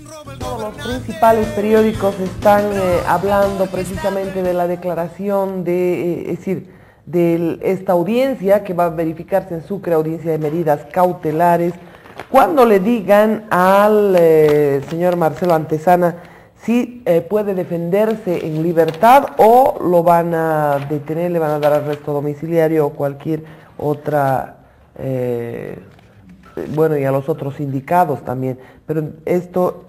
Los principales periódicos están hablando precisamente de la declaración es decir, de esta audiencia que va a verificarse en Sucre, audiencia de medidas cautelares, cuando le digan al señor Marcelo Antezana si puede defenderse en libertad o lo van a detener, le van a dar arresto domiciliario o cualquier otra, bueno, y a los otros indicados también, pero esto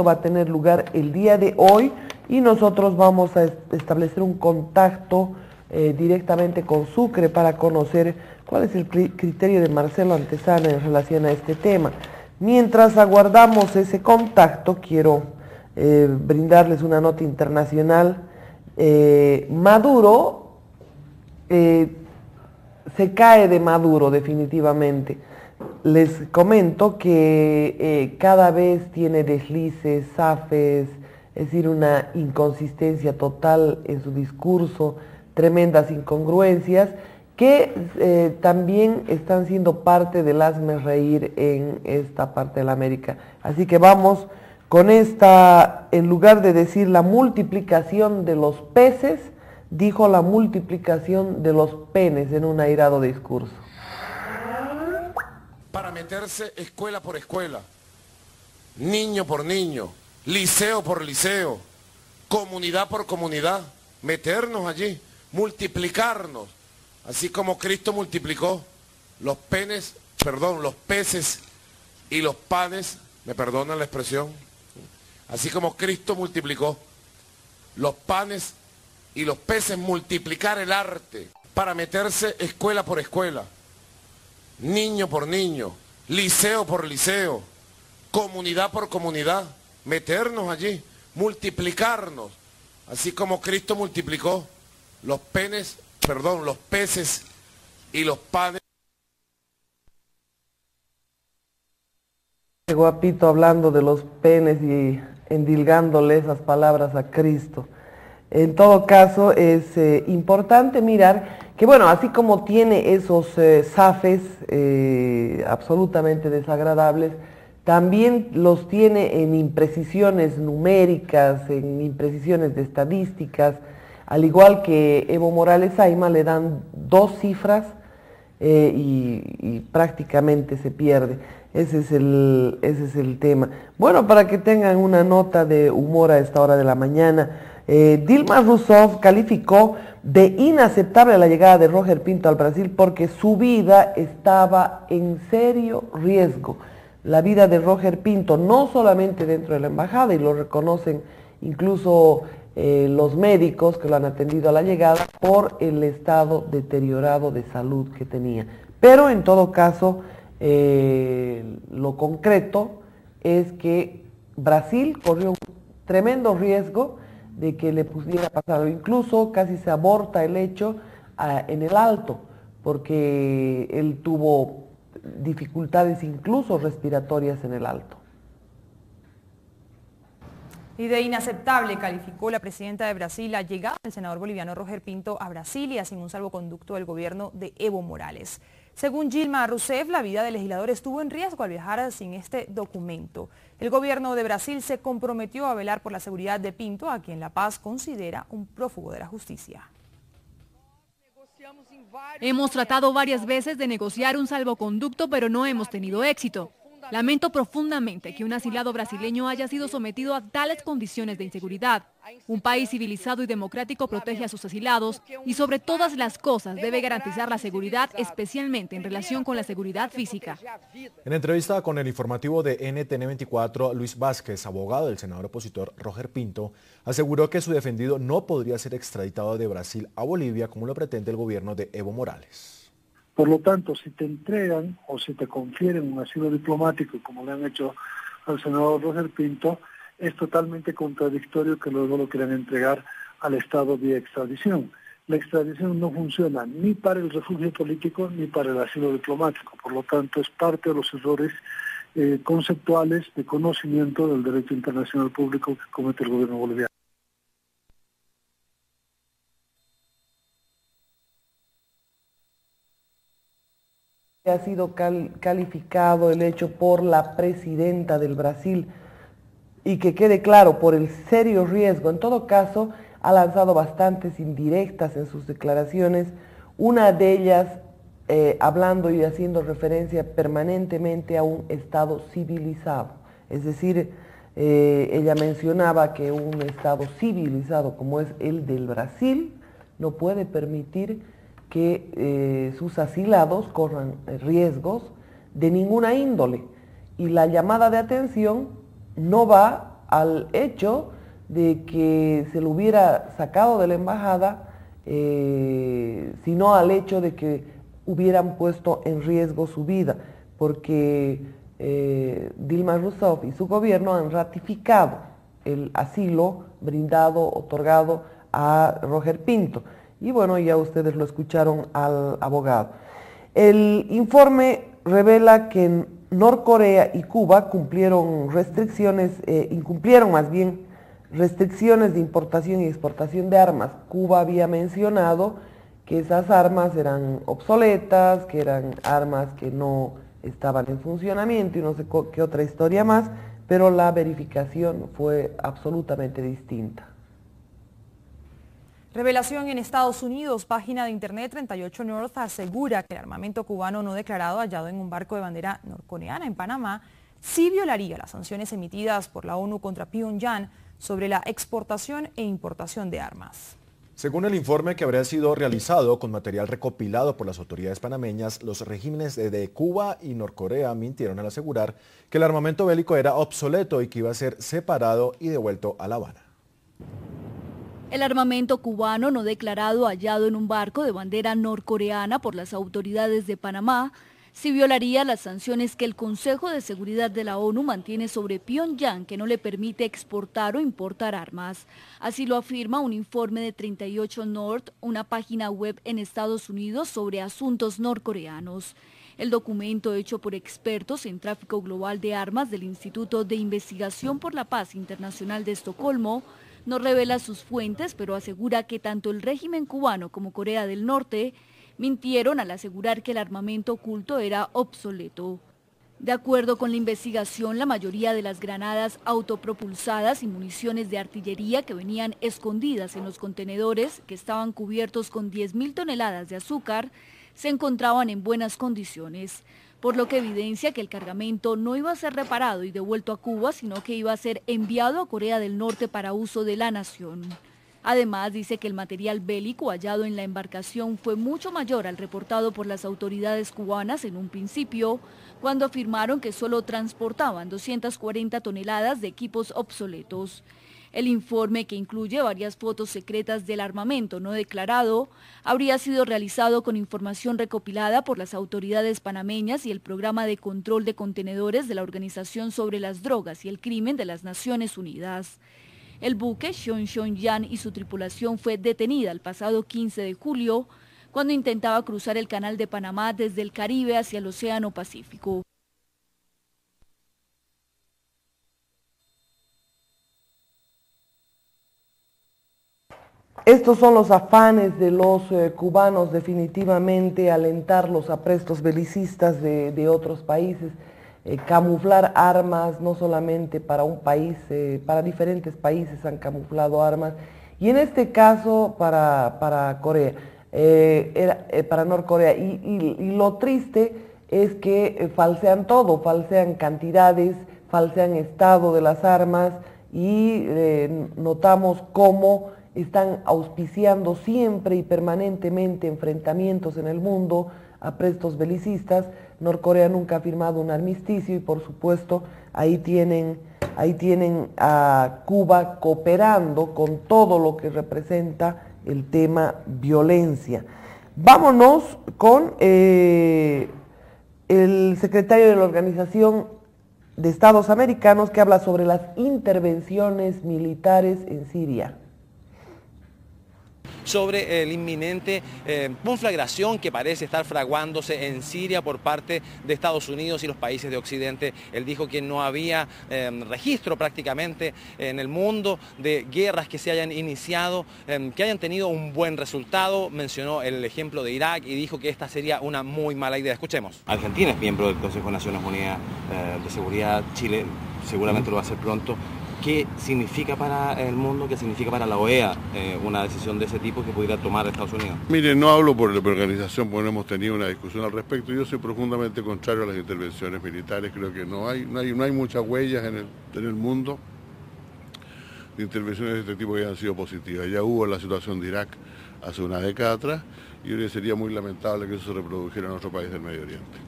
va a tener lugar el día de hoy y nosotros vamos a establecer un contacto directamente con Sucre para conocer cuál es el criterio de Marcelo Antezana en relación a este tema. Mientras aguardamos ese contacto, quiero brindarles una nota internacional. Maduro se cae de Maduro definitivamente. Les comento que cada vez tiene deslices, zafes, es decir, una inconsistencia total en su discurso, tremendas incongruencias que también están siendo parte del hazmerreír en esta parte de la América. Así que vamos con esta, en lugar de decir la multiplicación de los peces, dijo la multiplicación de los penes en un airado discurso. Para meterse escuela por escuela, niño por niño, liceo por liceo, comunidad por comunidad, meternos allí, multiplicarnos, así como Cristo multiplicó los peces y los panes, me perdonan la expresión, así como Cristo multiplicó los panes y los peces, multiplicar el arte para meterse escuela por escuela, niño por niño, liceo por liceo, comunidad por comunidad, meternos allí, multiplicarnos, así como Cristo multiplicó los peces y los panes. Guapito hablando de los penes y endilgándole esas palabras a Cristo. En todo caso, es importante mirar que, bueno, así como tiene esos zafes absolutamente desagradables, también los tiene en imprecisiones numéricas, en imprecisiones de estadísticas, al igual que Evo Morales Ayma le dan 2 cifras y prácticamente se pierde. Ese es el tema. Bueno, para que tengan una nota de humor a esta hora de la mañana, Dilma Rousseff calificó de inaceptable la llegada de Roger Pinto al Brasil porque su vida estaba en serio riesgo. La vida de Roger Pinto, no solamente dentro de la embajada, y lo reconocen incluso los médicos que lo han atendido a la llegada, por el estado deteriorado de salud que tenía. Pero en todo caso, lo concreto es que Brasil corrió un tremendo riesgo de que le pudiera pasar, incluso casi se aborta el hecho en el Alto, porque él tuvo dificultades incluso respiratorias en el Alto. Y de inaceptable calificó la presidenta de Brasil la llegada del senador boliviano Roger Pinto a Brasilia sin un salvoconducto del gobierno de Evo Morales. Según Dilma Rousseff, la vida del legislador estuvo en riesgo al viajar sin este documento. El gobierno de Brasil se comprometió a velar por la seguridad de Pinto, a quien La Paz considera un prófugo de la justicia. Hemos tratado varias veces de negociar un salvoconducto, pero no hemos tenido éxito. Lamento profundamente que un asilado brasileño haya sido sometido a tales condiciones de inseguridad. Un país civilizado y democrático protege a sus asilados y sobre todas las cosas debe garantizar la seguridad, especialmente en relación con la seguridad física. En entrevista con el informativo de NTN24, Luis Vázquez, abogado del senador opositor Roger Pinto, aseguró que su defendido no podría ser extraditado de Brasil a Bolivia como lo pretende el gobierno de Evo Morales. Por lo tanto, si te entregan o si te confieren un asilo diplomático, como le han hecho al senador Roger Pinto, es totalmente contradictorio que luego lo quieran entregar al Estado vía extradición. La extradición no funciona ni para el refugio político ni para el asilo diplomático. Por lo tanto, es parte de los errores conceptuales de conocimiento del derecho internacional público que comete el gobierno boliviano. Ha sido calificado el hecho por la presidenta del Brasil y que quede claro, por el serio riesgo. En todo caso, ha lanzado bastantes indirectas en sus declaraciones, una de ellas hablando y haciendo referencia permanentemente a un Estado civilizado. Es decir, ella mencionaba que un Estado civilizado como es el del Brasil no puede permitir que sus asilados corran riesgos de ninguna índole. Y la llamada de atención no va al hecho de que se lo hubiera sacado de la embajada, sino al hecho de que hubieran puesto en riesgo su vida, porque Dilma Rousseff y su gobierno han ratificado el asilo brindado, otorgado a Roger Pinto. Y bueno, ya ustedes lo escucharon al abogado. El informe revela que Norcorea y Cuba incumplieron más bien restricciones de importación y exportación de armas. Cuba había mencionado que esas armas eran obsoletas, que eran armas que no estaban en funcionamiento y no sé qué otra historia más, pero la verificación fue absolutamente distinta. Revelación en Estados Unidos, página de internet 38 North asegura que el armamento cubano no declarado hallado en un barco de bandera norcoreana en Panamá sí violaría las sanciones emitidas por la ONU contra Pyongyang sobre la exportación e importación de armas. Según el informe que habría sido realizado con material recopilado por las autoridades panameñas, los regímenes de Cuba y Norcorea mintieron al asegurar que el armamento bélico era obsoleto y que iba a ser separado y devuelto a La Habana. El armamento cubano no declarado hallado en un barco de bandera norcoreana por las autoridades de Panamá sí violaría las sanciones que el Consejo de Seguridad de la ONU mantiene sobre Pyongyang, que no le permite exportar o importar armas. Así lo afirma un informe de 38 North, una página web en Estados Unidos sobre asuntos norcoreanos. El documento, hecho por expertos en tráfico global de armas del Instituto de Investigación por la Paz Internacional de Estocolmo, no revela sus fuentes, pero asegura que tanto el régimen cubano como Corea del Norte mintieron al asegurar que el armamento oculto era obsoleto. De acuerdo con la investigación, la mayoría de las granadas autopropulsadas y municiones de artillería que venían escondidas en los contenedores, que estaban cubiertos con 10.000 toneladas de azúcar, se encontraban en buenas condiciones, por lo que evidencia que el cargamento no iba a ser reparado y devuelto a Cuba, sino que iba a ser enviado a Corea del Norte para uso de la nación. Además, dice que el material bélico hallado en la embarcación fue mucho mayor al reportado por las autoridades cubanas en un principio, cuando afirmaron que solo transportaban 240 toneladas de equipos obsoletos. El informe, que incluye varias fotos secretas del armamento no declarado, habría sido realizado con información recopilada por las autoridades panameñas y el Programa de Control de Contenedores de la Organización sobre las Drogas y el Crimen de las Naciones Unidas. El buque Pyongyang y su tripulación fue detenida el pasado 15 de julio, cuando intentaba cruzar el Canal de Panamá desde el Caribe hacia el Océano Pacífico. Estos son los afanes de los cubanos, definitivamente, alentar los aprestos belicistas de otros países, camuflar armas, no solamente para un país, para diferentes países han camuflado armas, y en este caso para Corea, para Norcorea, y lo triste es que falsean todo, falsean cantidades, falsean estado de las armas, y notamos cómo están auspiciando siempre y permanentemente enfrentamientos en el mundo, aprestos belicistas. Norcorea nunca ha firmado un armisticio y por supuesto ahí tienen a Cuba cooperando con todo lo que representa el tema violencia. Vámonos con el secretario de la Organización de Estados Americanos, que habla sobre las intervenciones militares en Siria. Sobre la inminente conflagración que parece estar fraguándose en Siria por parte de Estados Unidos y los países de Occidente. Él dijo que no había registro prácticamente en el mundo de guerras que se hayan iniciado, que hayan tenido un buen resultado. Mencionó el ejemplo de Irak y dijo que esta sería una muy mala idea. Escuchemos. Argentina es miembro del Consejo de Naciones Unidas de Seguridad, Chile seguramente lo va a hacer pronto. ¿Qué significa para el mundo, qué significa para la OEA una decisión de ese tipo que pudiera tomar Estados Unidos? Mire, no hablo por la organización, porque no hemos tenido una discusión al respecto. Yo soy profundamente contrario a las intervenciones militares. Creo que no hay muchas huellas en el mundo de intervenciones de este tipo que han sido positivas. Ya hubo la situación de Irak hace una década atrás y hoy sería muy lamentable que eso se reprodujera en otro país del Medio Oriente.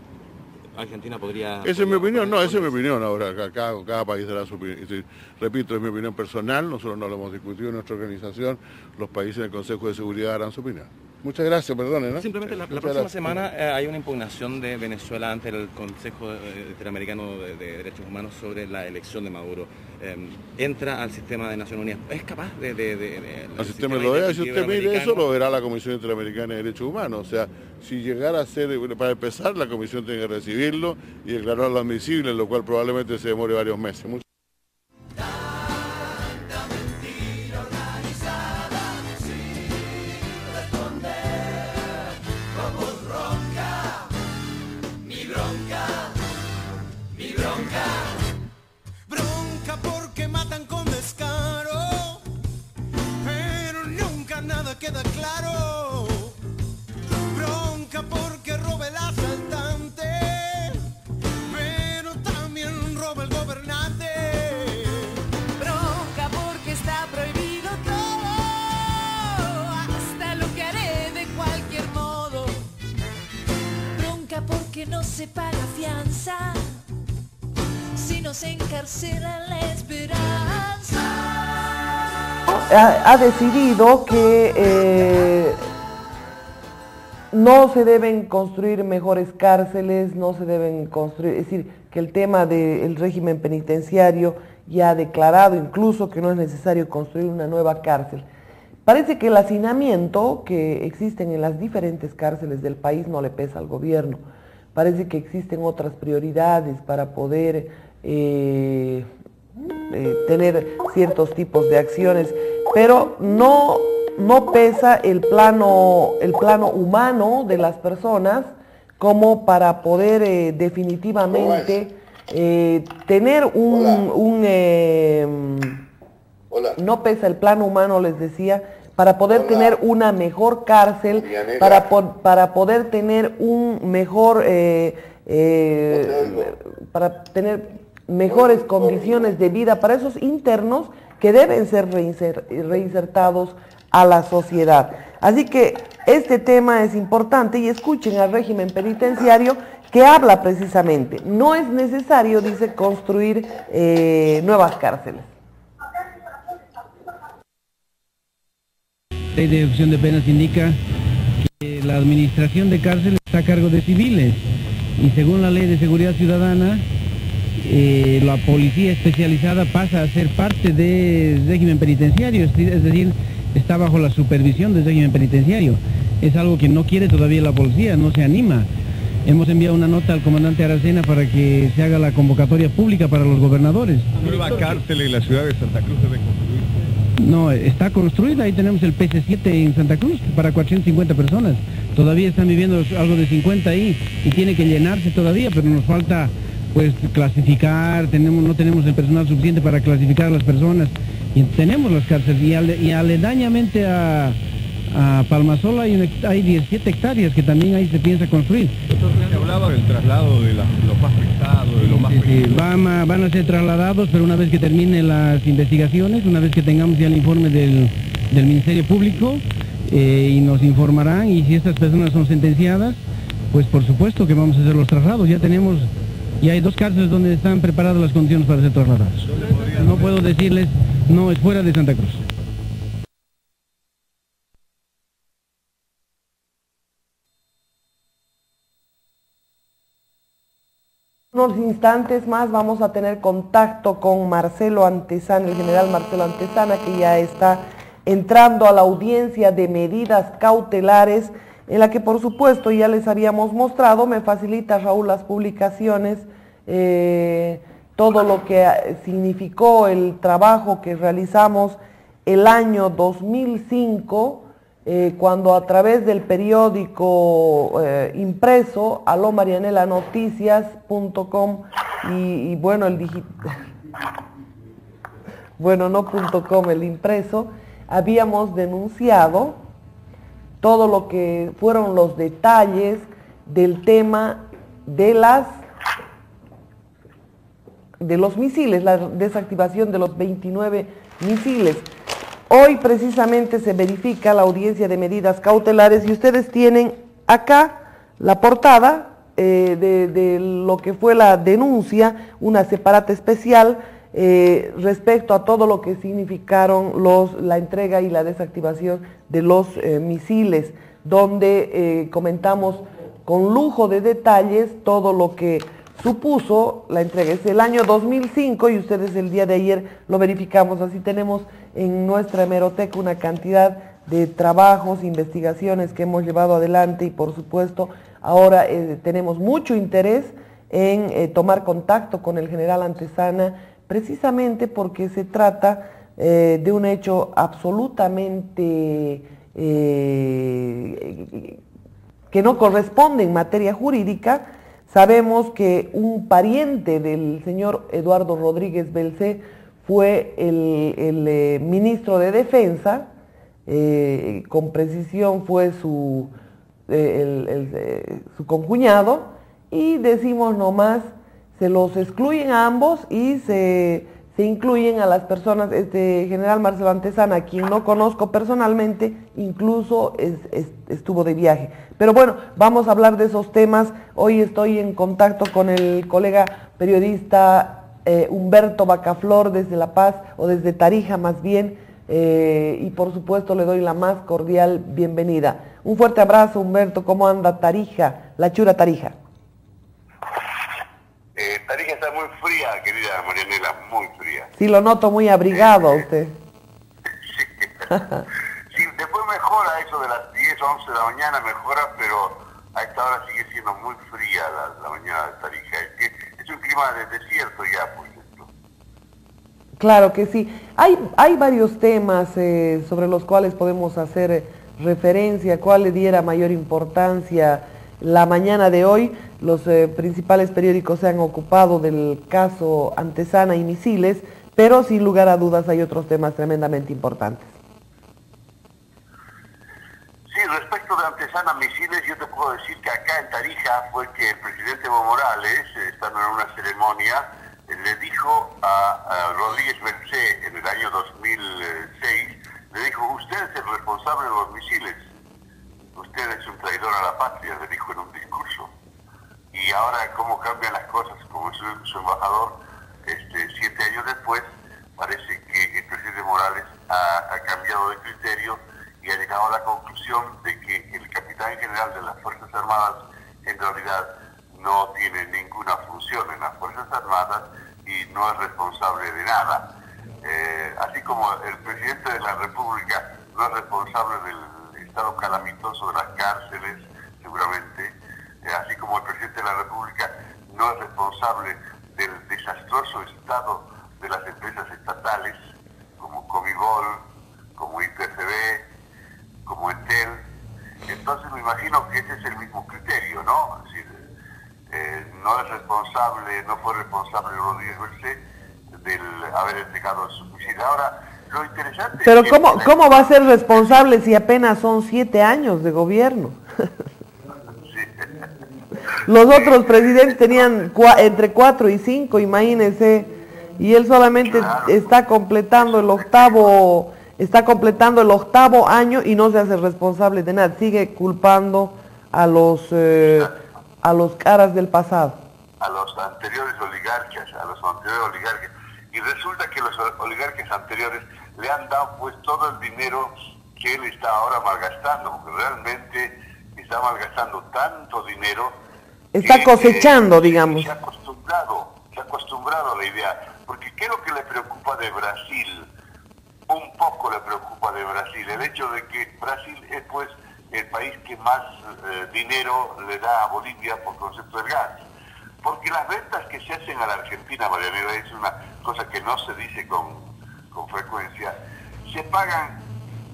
Argentina podría... Esa es mi opinión, esa es mi opinión ahora, cada país dará su opinión. Repito, es mi opinión personal, nosotros no lo hemos discutido en nuestra organización, los países del Consejo de Seguridad darán su opinión. Muchas gracias, perdone, ¿no? Simplemente la próxima semana hay una impugnación de Venezuela ante el Consejo Interamericano de Derechos Humanos sobre la elección de Maduro. Entra al sistema de Naciones Unidas. ¿Es capaz al sistema de la OEA? Si usted mire eso, lo verá la Comisión Interamericana de Derechos Humanos. O sea, si llegara a ser, para empezar, la Comisión tiene que recibirlo y declararlo admisible, lo cual probablemente se demore varios meses. Bronca porque matan con descaro, pero nunca nada queda claro. Bronca porque roba el asaltante, pero también roba el gobernante. Bronca porque está prohibido todo, hasta lo que haré de cualquier modo. Bronca porque no se paga fianza, si nos encarcela la esperanza. Ha decidido que no se deben construir mejores cárceles, no se deben construir, es decir, que el tema del régimen penitenciario ya ha declarado incluso que no es necesario construir una nueva cárcel. Parece que el hacinamiento que existen en las diferentes cárceles del país no le pesa al gobierno. Parece que existen otras prioridades para poder tener ciertos tipos de acciones, pero no pesa el plano humano de las personas como para poder definitivamente tener no pesa el plano humano, les decía, para poder tener una mejor cárcel, para poder tener un mejor para tener mejores condiciones de vida para esos internos que deben ser reinsertados a la sociedad. Así que este tema es importante y escuchen al régimen penitenciario que habla precisamente. No es necesario, dice, construir nuevas cárceles. La ley de ejecución de penas indica que la administración de cárceles está a cargo de civiles y según la ley de seguridad ciudadana la policía especializada pasa a ser parte del régimen penitenciario, es decir, está bajo la supervisión del régimen penitenciario. Es algo que no quiere todavía la policía, no se anima. Hemos enviado una nota al comandante Aracena para que se haga la convocatoria pública para los gobernadores. ¿Nueva cárcel en la ciudad de Santa Cruz debe construir? No, está construida, ahí tenemos el PC7 en Santa Cruz para 450 personas. Todavía están viviendo algo de 50 ahí y tiene que llenarse todavía, pero nos falta pues clasificar, no tenemos el personal suficiente para clasificar a las personas y tenemos las cárceles y aledañamente a Palmasola hay 17 hectáreas que también ahí se piensa construir. Se hablaba del traslado de lo más pesado, de lo más sí, van a ser trasladados, pero una vez que terminen las investigaciones, una vez que tengamos ya el informe del Ministerio Público y nos informarán, y si estas personas son sentenciadas, pues por supuesto que vamos a hacer los traslados. Y hay 2 cárceles donde están preparadas las condiciones para ser trasladados. No puedo decirles, no, es fuera de Santa Cruz. Unos instantes más vamos a tener contacto con Marcelo Antezana, el general Marcelo Antezana, que ya está entrando a la audiencia de medidas cautelares, en la que por supuesto ya les habíamos mostrado. Me facilita Raúl las publicaciones, todo lo que significó el trabajo que realizamos el año 2005, cuando a través del periódico impreso, alomarianelanoticias.com y bueno, el digital, bueno, no.com, el impreso, habíamos denunciado todo lo que fueron los detalles del tema de los misiles, la desactivación de los 29 misiles. Hoy precisamente se verifica la audiencia de medidas cautelares y ustedes tienen acá la portada de lo que fue la denuncia, una separata especial respecto a todo lo que significaron la entrega y la desactivación de los misiles, donde comentamos con lujo de detalles todo lo que supuso la entrega. Es el año 2005 y ustedes el día de ayer lo verificamos. Así tenemos en nuestra hemeroteca una cantidad de trabajos, investigaciones que hemos llevado adelante y por supuesto ahora tenemos mucho interés en tomar contacto con el general Antezana, precisamente porque se trata de un hecho absolutamente que no corresponde en materia jurídica. Sabemos que un pariente del señor Eduardo Rodríguez Belcé fue el ministro de Defensa, con precisión fue su concuñado, y decimos nomás, se los excluyen a ambos y se incluyen a las personas, general Marcelo Antezana, a quien no conozco personalmente, incluso estuvo de viaje. Pero bueno, vamos a hablar de esos temas. Hoy estoy en contacto con el colega periodista Humberto Bacaflor desde La Paz, o desde Tarija más bien, y por supuesto le doy la más cordial bienvenida. Un fuerte abrazo, Humberto. ¿Cómo anda Tarija, la chura Tarija? Tarija está muy fría, querida Marianela, muy fría. Sí, lo noto muy abrigado a usted. Sí, después mejora eso de las 10 o 11 de la mañana, mejora, pero a esta hora sigue siendo muy fría la mañana de Tarija. Es un clima de desierto ya, por ejemplo. Claro que sí. Hay varios temas sobre los cuales podemos hacer referencia. ¿Cuál le diera mayor importancia la mañana de hoy? Los principales periódicos se han ocupado del caso Antezana y misiles, pero sin lugar a dudas hay otros temas tremendamente importantes. Sí, respecto de Antezana misiles, yo te puedo decir que acá en Tarija fue que el presidente Evo Morales, estando en una ceremonia, le dijo a Rodríguez Belcé en el año 2006, le dijo, usted es el responsable de los misiles, usted es un traidor a la patria, le dijo en un discurso. Y ahora cómo cambian las cosas, como su embajador, 7 años después, parece que el presidente Morales ha cambiado de criterio y ha llegado a la conclusión de que el capitán general de las Fuerzas Armadas en realidad no tiene ninguna función en las Fuerzas Armadas y no es responsable de nada. Así como el presidente de la República no es responsable del estado calamitoso de las cárceles, seguramente, así como el presidente de la República no es responsable del desastroso estado de las empresas estatales, como Comibol, como IPFB, como Entel. Entonces me imagino que ese es el mismo criterio, ¿no? Es decir, no es responsable, no fue responsable Rodríguez Belcé del haber entregado su misil. Ahora, lo interesante... Pero es ¿cómo va a ser responsable si apenas son 7 años de gobierno? Los otros presidentes tenían entre 4 y 5, imagínense, y él solamente está completando el octavo año y no se hace responsable de nada, sigue culpando a los caras del pasado. A los anteriores oligarcas, y resulta que los oligarcas anteriores le han dado pues todo el dinero que él está ahora malgastando, porque realmente está malgastando tanto dinero. Está cosechando, digamos. Se ha acostumbrado a la idea, porque ¿qué es lo que le preocupa de Brasil? Un poco le preocupa de Brasil, el hecho de que Brasil es pues el país que más dinero le da a Bolivia por concepto del gas. Porque las ventas que se hacen a la Argentina, Marianela, es una cosa que no se dice con frecuencia, se pagan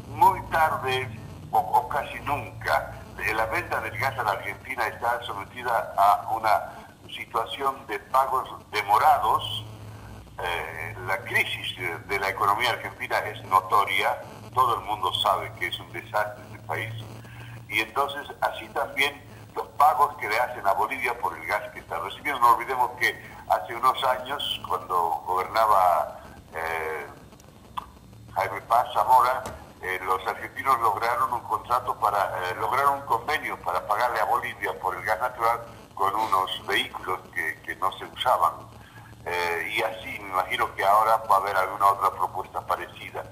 muy tarde o casi nunca. La venta del gas a la Argentina está sometida a una situación de pagos demorados. la crisis de la economía argentina es notoria, todo el mundo sabe que es un desastre este país, y entonces así también los pagos que le hacen a Bolivia por el gas que está recibiendo. No olvidemos que hace unos años, cuando gobernaba Jaime Paz Zamora, los argentinos lograron un contrato lograron un convenio para pagarle a Bolivia por el gas natural con unos vehículos que no se usaban. Y así me imagino que ahora va a haber alguna otra propuesta parecida.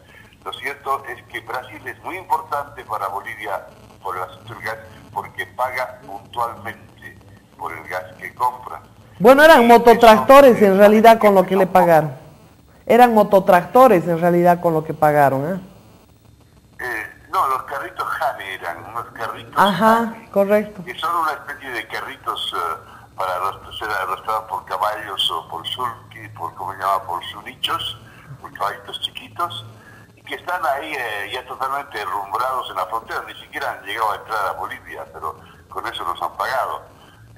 Lo cierto es que Brasil es muy importante para Bolivia por el asunto del gas, porque paga puntualmente por el gas que compra. Bueno, eran mototractores en realidad con lo que le pagaron. Eran mototractores en realidad con lo que pagaron, ¿eh? No, los carritos Hane eran unos carritos. Ajá, Hane, correcto. que son una especie de carritos para ser arrastrados por caballos o por sulky, por sunichos, por caballitos chiquitos, y que están ahí ya totalmente derrumbrados en la frontera. Ni siquiera han llegado a entrar a Bolivia, pero con eso nos han pagado.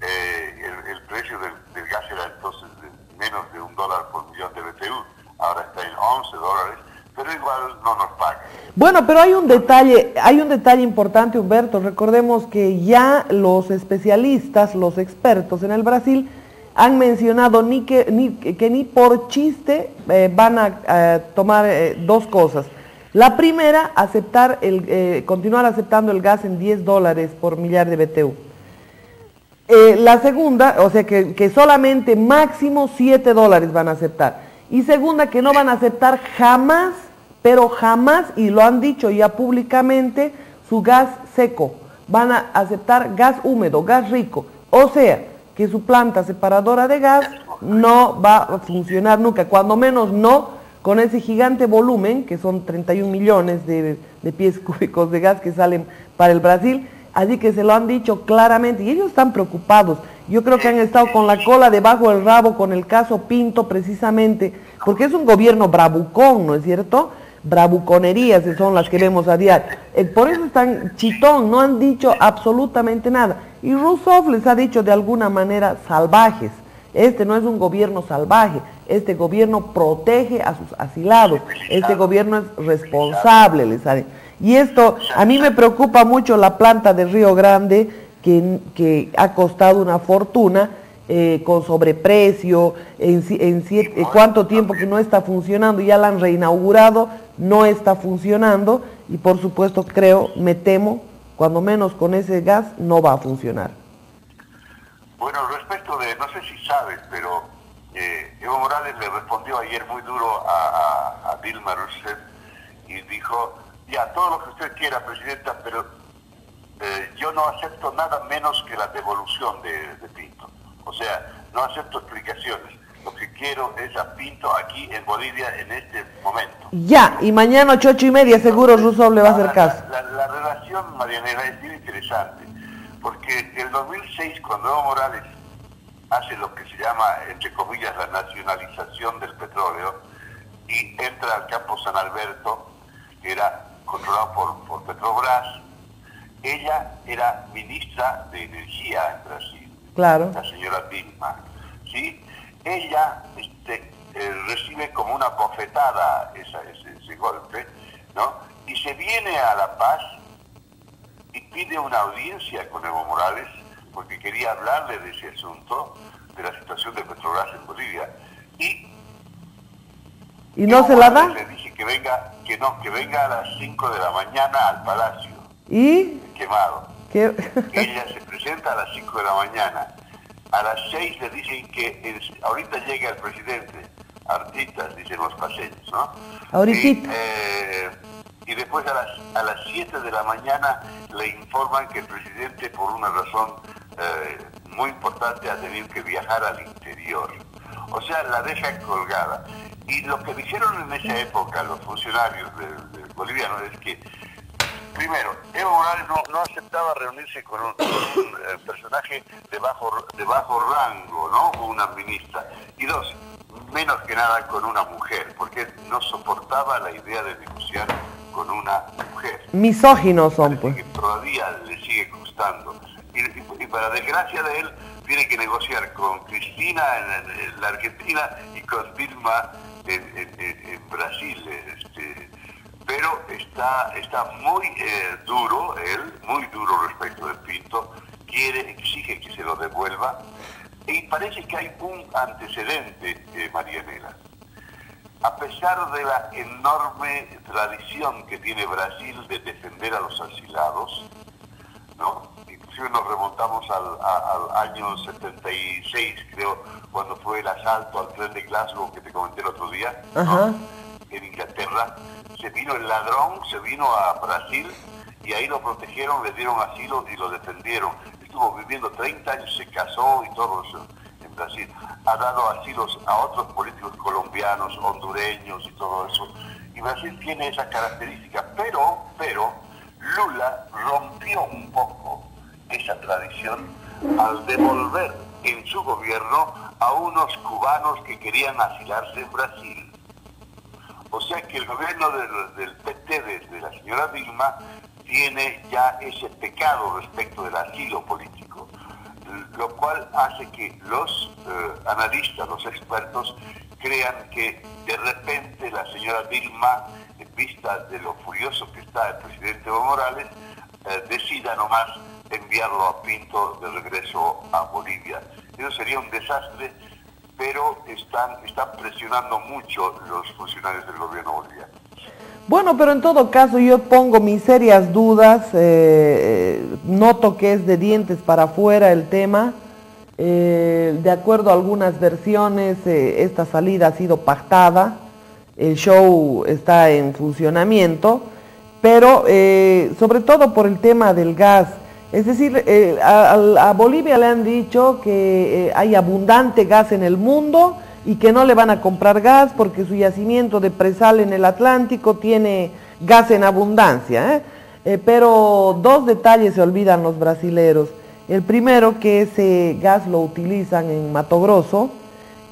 El precio del gas era entonces de menos de $1 por millón de BTU, ahora está en $11, pero igual no nos pagan. Bueno, pero hay un detalle importante, Humberto. Recordemos que ya los especialistas, los expertos en el Brasil, han mencionado que ni por chiste van a tomar dos cosas. La primera, continuar aceptando el gas en $10 por millar de BTU. La segunda, o sea que solamente máximo $7 van a aceptar. Y segunda, que no van a aceptar jamás, pero jamás, y lo han dicho ya públicamente, su gas seco. Van a aceptar gas húmedo, gas rico. O sea, que su planta separadora de gas no va a funcionar nunca, cuando menos no con ese gigante volumen, que son 31 millones de pies cúbicos de gas que salen para el Brasil. Así que se lo han dicho claramente, y ellos están preocupados. Yo creo que han estado con la cola debajo del rabo con el caso Pinto precisamente, porque es un gobierno bravucón, ¿no es cierto? Bravuconerías son las que vemos a diario. Por eso están chitón, no han dicho absolutamente nada. Y Rousseff les ha dicho de alguna manera salvajes. Este no es un gobierno salvaje, este gobierno protege a sus asilados, este gobierno es responsable, les ha dicho. Y esto, a mí me preocupa mucho la planta de Río Grande, que ha costado una fortuna, con sobreprecio, cuánto tiempo que no está funcionando, ya la han reinaugurado, no está funcionando, y por supuesto me temo, cuando menos con ese gas, no va a funcionar. Bueno, respecto de, no sé si sabes, pero Evo Morales le respondió ayer muy duro a Dilma Rousseff y dijo: ya, todo lo que usted quiera, presidenta, pero yo no acepto nada menos que la devolución de Pinto. O sea, no acepto explicaciones. Lo que quiero es a Pinto aquí en Bolivia en este momento. Ya, y mañana 8:30 seguro Rousseff le va a hacer caso. La relación, Marianela, es bien interesante, porque en el 2006, cuando Evo Morales hace lo que se llama, entre comillas, la nacionalización del petróleo, y entra al campo San Alberto, que era controlado por Petrobras, ella era ministra de Energía en Brasil, claro, la señora Dilma, ¿sí? Ella recibe como una bofetada ese golpe, ¿no? Y se viene a La Paz y pide una audiencia con Evo Morales, porque quería hablarle de ese asunto, de la situación de Petrobras en Bolivia. ¿Y no se la da? Le dice que venga a las 5 de la mañana al Palacio. ¿Y? Quemado. Ella se presenta a las 5 de la mañana. A las 6 le dicen que ahorita llega el presidente. Artistas, dicen los paseños, ¿no? Ahorita. Y después a las 7 de la mañana le informan que el presidente, por una razón muy importante, ha tenido que viajar al interior. O sea, la dejan colgada. Y lo que dijeron en esa época los funcionarios bolivianos es que, primero, Evo Morales no aceptaba reunirse con un personaje de bajo rango, ¿no? Con una ministra. Y dos, menos que nada con una mujer, porque no soportaba la idea de negociar con una mujer. Misóginos son, pues. Que todavía le sigue costando. Y para desgracia de él, tiene que negociar con Cristina en la Argentina y con Dilma en Brasil, pero está muy duro, él, muy duro respecto de Pinto, exige que se lo devuelva, y parece que hay un antecedente, Marianela. A pesar de la enorme tradición que tiene Brasil de defender a los asilados, ¿no? Inclusive nos remontamos al año 76, creo, cuando fue el asalto al tren de Glasgow que te comenté el otro día, ¿no? En Inglaterra. Se vino el ladrón, se vino a Brasil y ahí lo protegieron, le dieron asilo y lo defendieron. Estuvo viviendo 30 años, se casó y todo eso en Brasil. Ha dado asilos a otros políticos colombianos, hondureños y todo eso. Y Brasil tiene esa característica, pero Lula rompió un poco esa tradición al devolver en su gobierno a unos cubanos que querían asilarse en Brasil. O sea que el gobierno del PT de la señora Dilma tiene ya ese pecado respecto del asilo político, lo cual hace que los analistas, los expertos, crean que de repente la señora Dilma, en vista de lo furioso que está el presidente Evo Morales, decida nomás enviarlo a Pinto de regreso a Bolivia. Eso sería un desastre, pero están presionando mucho los funcionarios del gobierno boliviano. Bueno, pero en todo caso yo pongo mis serias dudas, noto que es de dientes para afuera el tema. De acuerdo a algunas versiones, esta salida ha sido pactada, el show está en funcionamiento, pero sobre todo por el tema del gas. Es decir, a Bolivia le han dicho que hay abundante gas en el mundo y que no le van a comprar gas porque su yacimiento de presal en el Atlántico tiene gas en abundancia, pero dos detalles se olvidan los brasileros. El primero, que ese gas lo utilizan en Mato Grosso,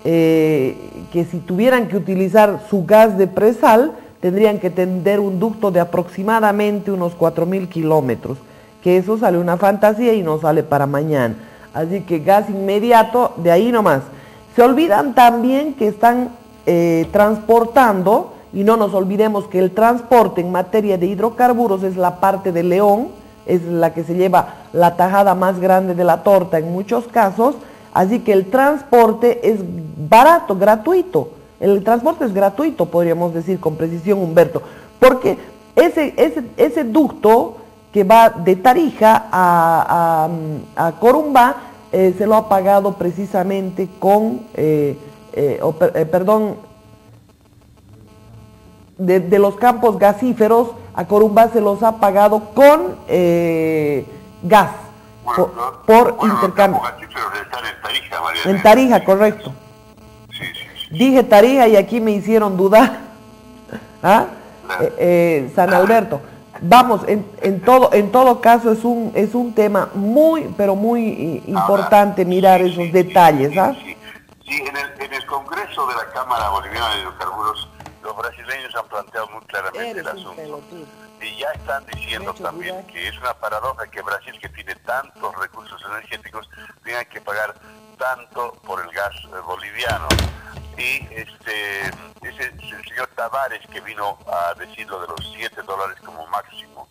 que si tuvieran que utilizar su gas de presal, tendrían que tender un ducto de aproximadamente unos 4.000 kilómetros, que eso sale una fantasía y no sale para mañana. Así que gas inmediato, de ahí nomás. Se olvidan también que están transportando, y no nos olvidemos que el transporte en materia de hidrocarburos es la parte de León, es la que se lleva la tajada más grande de la torta en muchos casos, así que el transporte es barato, gratuito. El transporte es gratuito, podríamos decir con precisión, Humberto, porque ese ducto que va de Tarija a Corumbá, se lo ha pagado precisamente con, de los campos gasíferos a Corumbá se los ha pagado con gas, por intercambio. En Tarija, correcto. Dije Tarija y aquí me hicieron dudar. ¿Ah? San Alberto. Vamos, en todo caso es un tema muy, pero muy importante mirar esos detalles, ¿ah? Sí, en el Congreso de la Cámara Boliviana de Hidrocarburos, los brasileños han planteado muy claramente el asunto. Y ya están diciendo también que es una paradoja que Brasil, que tiene tantos recursos energéticos, tenga que pagar tanto por el gas boliviano. Y el señor Tavares, que vino a decir lo de los $7 como máximo,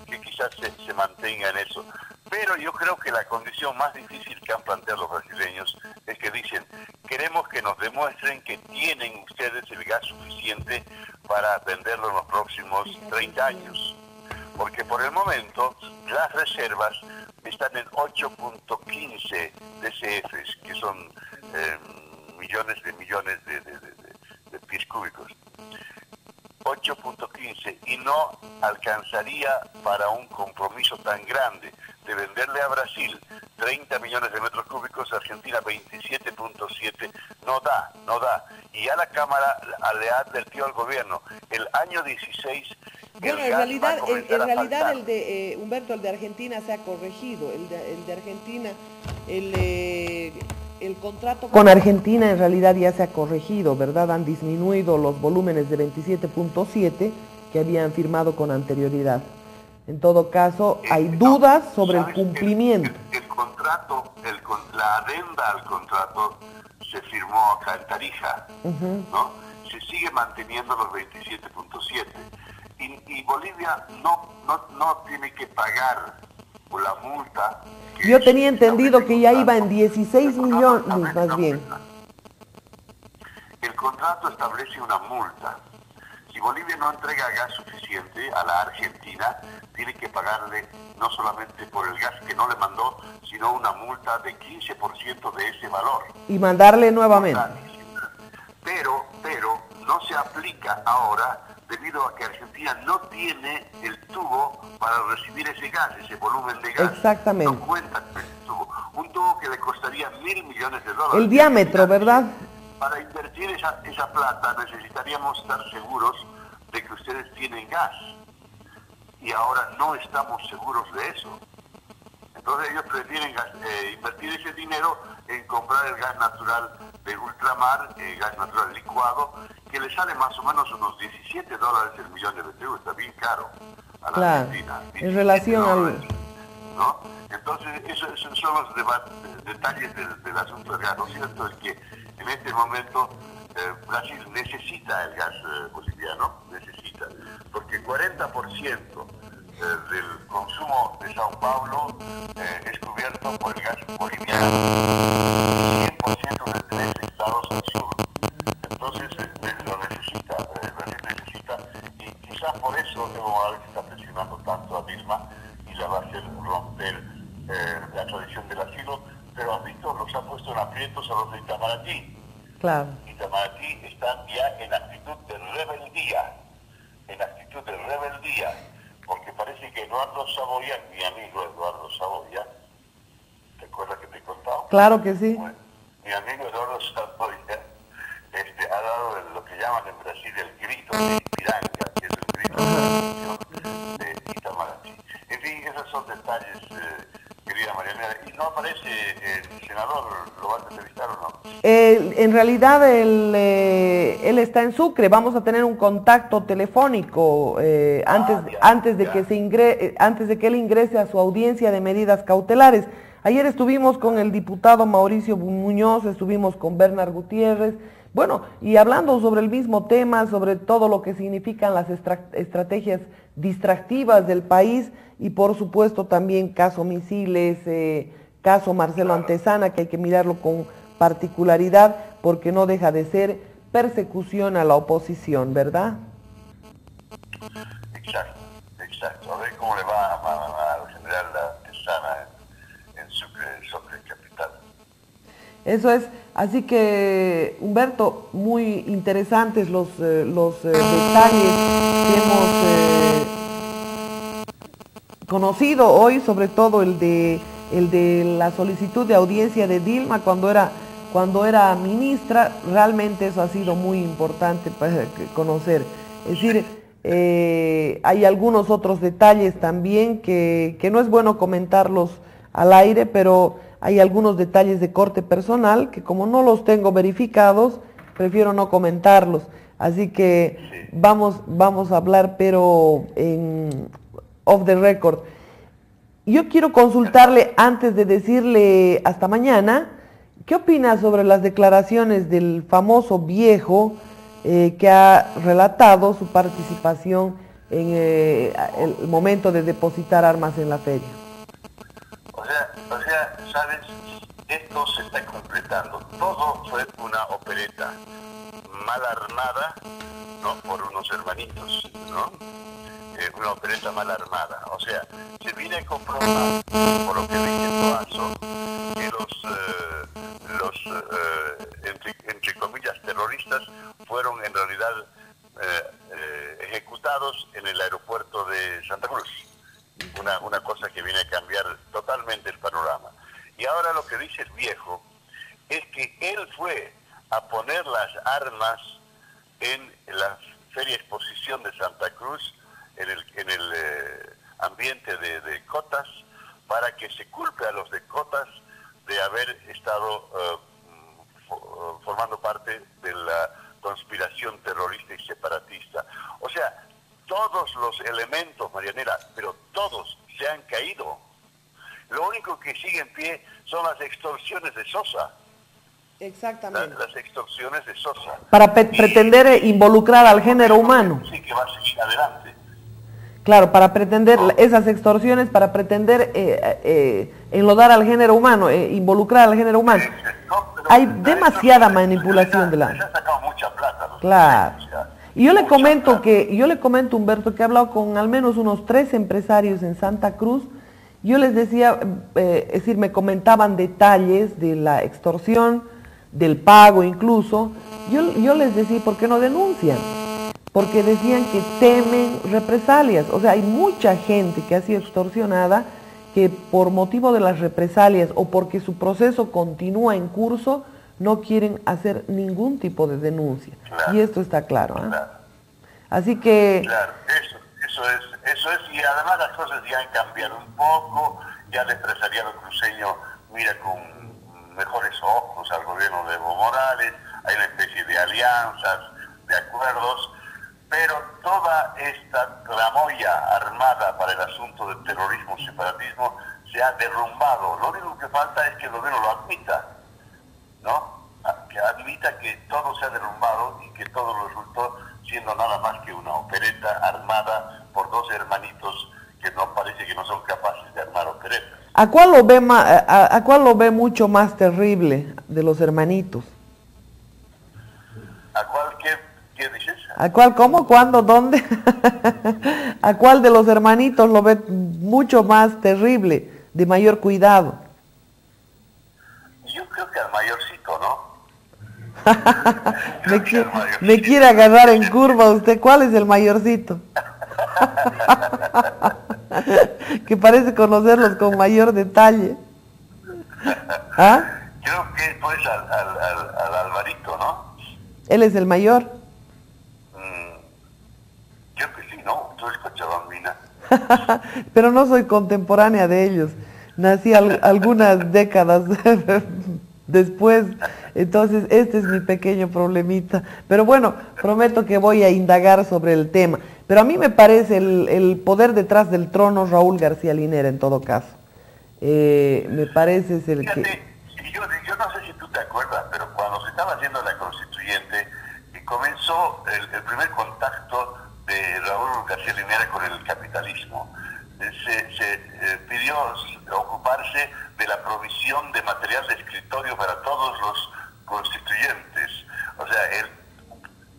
que quizás se mantenga en eso. Pero yo creo que la condición más difícil que han planteado los brasileños es que dicen, queremos que nos demuestren que tienen ustedes el gas suficiente para venderlo en los próximos 30 años. Porque por el momento las reservas están en 8.15 DCFs, que son millones de pies cúbicos. 8.15, y no alcanzaría para un compromiso tan grande de venderle a Brasil 30 millones de metros cúbicos, a Argentina 27.7, no da. Y ya la Cámara le ha advertido al gobierno, el año 16... Bueno, en realidad el de Humberto, el de Argentina se ha corregido, el de Argentina, el contrato con Argentina en realidad ya se ha corregido, ¿verdad? Han disminuido los volúmenes de 27.7 que habían firmado con anterioridad. En todo caso, hay dudas sobre el cumplimiento. El contrato, la adenda al contrato se firmó acá en Tarija, ¿no? Se sigue manteniendo los 27.7. Y Bolivia no tiene que pagar por la multa. Yo tenía entendido que ya iba en 16 millones más bien. El contrato establece una multa. Si Bolivia no entrega gas suficiente a la Argentina, tiene que pagarle no solamente por el gas que no le mandó, sino una multa de 15% de ese valor. Y mandarle nuevamente. Pero no se aplica ahora debido a que Argentina no tiene el tubo para recibir ese gas, ese volumen de gas. Exactamente. No cuenta con ese tubo. Un tubo que le costaría $1.000 millones. El diámetro, ¿verdad? Para invertir esa plata necesitaríamos estar seguros de que ustedes tienen gas. Y ahora no estamos seguros de eso. Entonces ellos prefieren invertir ese dinero en comprar el gas natural de ultramar, gas natural licuado, que le sale más o menos unos $17 el millón de BTU. Está bien caro a la Argentina. En relación al... ¿no? Entonces esos son los detalles del asunto del gas. Lo cierto es que en este momento Brasil necesita el gas boliviano, porque 40% del consumo de Sao Paulo es cubierto por el gas boliviano, 100% de los estados al sur. Entonces lo necesita, Brasil necesita, y quizás por eso Evo Morales está presionando tanto a Dilma y la va a hacer romper la tradición del asilo, pero has visto, los ha puesto en aprietos a los de Itamaraty. Claro. Itamaraty están ya en actitud de rebeldía, porque parece que Eduardo Saboya, mi amigo Eduardo Saboya, ¿te acuerdas que te he contado? Claro que sí. Bueno, mi amigo Eduardo Saboya ha dado lo que llaman en Brasil el grito de Ipiranga, que es el grito de Itamaraty. En fin, esos son detalles, querida Mariana. ¿Y no aparece el senador? ¿Lo vas a entrevistar o no? En realidad él está en Sucre. Vamos a tener un contacto telefónico antes de que él ingrese a su audiencia de medidas cautelares. Ayer estuvimos con el diputado Mauricio Muñoz, estuvimos con Bernard Gutiérrez, bueno, y hablando sobre el mismo tema, sobre todo lo que significan las estrategias distractivas del país y por supuesto también caso Misiles, caso Marcelo Antezana, que hay que mirarlo con particularidad porque no deja de ser persecución a la oposición, ¿verdad? Exacto. A ver cómo le va al general Antezana en Sucre capital. Eso es, así que Humberto, muy interesantes los detalles que hemos conocido hoy, sobre todo el de la solicitud de audiencia de Dilma cuando era ministra. Realmente eso ha sido muy importante para conocer. Es decir, hay algunos otros detalles también que no es bueno comentarlos al aire, pero hay algunos detalles de corte personal que como no los tengo verificados, prefiero no comentarlos. Así que vamos a hablar, pero en off the record. Yo quiero consultarle, antes de decirle hasta mañana, ¿qué opina sobre las declaraciones del famoso viejo que ha relatado su participación en el momento de depositar armas en la feria? O sea, ¿sabes? Esto se está completando. Todo fue una opereta mal armada, ¿no? Por unos hermanitos, ¿no? Una opereta mal armada. O sea, se viene a comprobar, por lo que dice Toazo, que los entre comillas, terroristas fueron en realidad ejecutados en el aeropuerto de Santa Cruz. Una cosa que viene a cambiar totalmente el panorama. Y ahora lo que dice el viejo es que él fue a poner las armas en la Feria Exposición de Santa Cruz, en el ambiente de Cotas, para que se culpe a los de Cotas de haber estado formando parte de la conspiración terrorista y separatista. O sea, todos los elementos, Marianela, pero todos se han caído. Lo único que sigue en pie son las extorsiones de Sosa. Exactamente. Las extorsiones de Sosa. Para pretender involucrar al género humano. Sí, que va a seguir adelante. Claro, para pretender esas extorsiones, para pretender enlodar al género humano, involucrar al género humano. Hay demasiada manipulación de la... Les ha sacado mucha plata. Claro. Y yo le comento, Humberto, que he hablado con al menos unos 3 empresarios en Santa Cruz. Yo les decía, es decir, me comentaban detalles de la extorsión, del pago incluso. Yo les decía, ¿por qué no denuncian? Porque decían que temen represalias. O sea, hay mucha gente que ha sido extorsionada que por motivo de las represalias o porque su proceso continúa en curso, no quieren hacer ningún tipo de denuncia. Claro. Y esto está claro. Claro. Así que... Claro, eso es, y además las cosas ya han cambiado un poco, ya el empresariado cruceño mira con mejores ojos al gobierno de Evo Morales, hay una especie de alianzas, de acuerdos, pero toda esta tramoya armada para el asunto del terrorismo y separatismo se ha derrumbado. Lo único que falta es que el gobierno lo admita, ¿no? Que admita que todo se ha derrumbado y que todo resultó siendo nada más que una opereta armada por 2 hermanitos que no parece que no son capaces de armar operetas. ¿A cuál lo ve mucho más terrible de los hermanitos? ¿A cuál qué dices? ¿A cuál, cómo, cuándo, dónde? ¿A cuál de los hermanitos lo ve mucho más terrible, de mayor cuidado? Yo creo que al mayorcito, ¿no? me quiere agarrar en curva usted. ¿Cuál es el mayorcito? Que parece conocerlos con mayor detalle. ¿Ah? Creo que pues al Alvarito, ¿no? ¿Él es el mayor? Yo que sí, ¿no? Tú eres cochabambina. Pero no soy contemporánea de ellos. Nací algunas décadas después, entonces este es mi pequeño problemita. Pero bueno, prometo que voy a indagar sobre el tema. Pero a mí me parece el poder detrás del trono Raúl García Linera en todo caso. Me parece es el Fíjate, que... Yo no sé si tú te acuerdas, pero cuando se estaba haciendo la constituyente, comenzó el primer contacto de Raúl García Linera con el capitalismo. Se pidió ocuparse de la provisión de material de escritorio para todos los constituyentes. O sea, él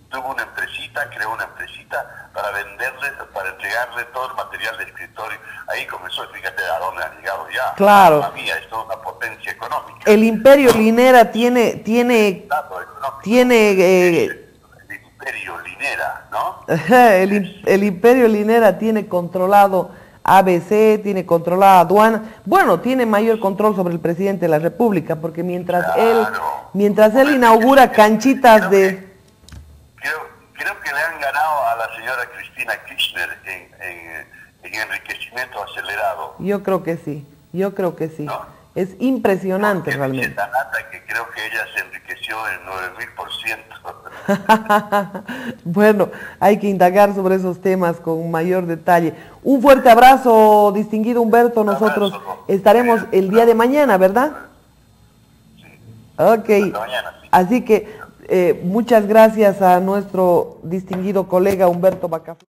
tuvo una empresita, creó una empresita para venderle, para entregarle todo el material de escritorio. Ahí comenzó, fíjate a dónde han llegado ya. Claro. Mamma mía, es toda una potencia económica. El Imperio Linera tiene El Imperio Linera, ¿no? el Imperio Linera tiene controlado ABC, tiene controlada aduana, bueno, tiene mayor control sobre el presidente de la República, porque mientras él inaugura canchitas de... Creo que le han ganado a la señora Cristina Kirchner en enriquecimiento acelerado. Yo creo que sí. ¿No? Es impresionante realmente. Nata, que creo que ella se enriqueció en 9000%. Bueno, hay que indagar sobre esos temas con mayor detalle. Un fuerte abrazo, distinguido Humberto. Nosotros estaremos el día de mañana, ¿verdad? Sí. Ok. Mañana, sí. Así que muchas gracias a nuestro distinguido colega Humberto Bacaflor.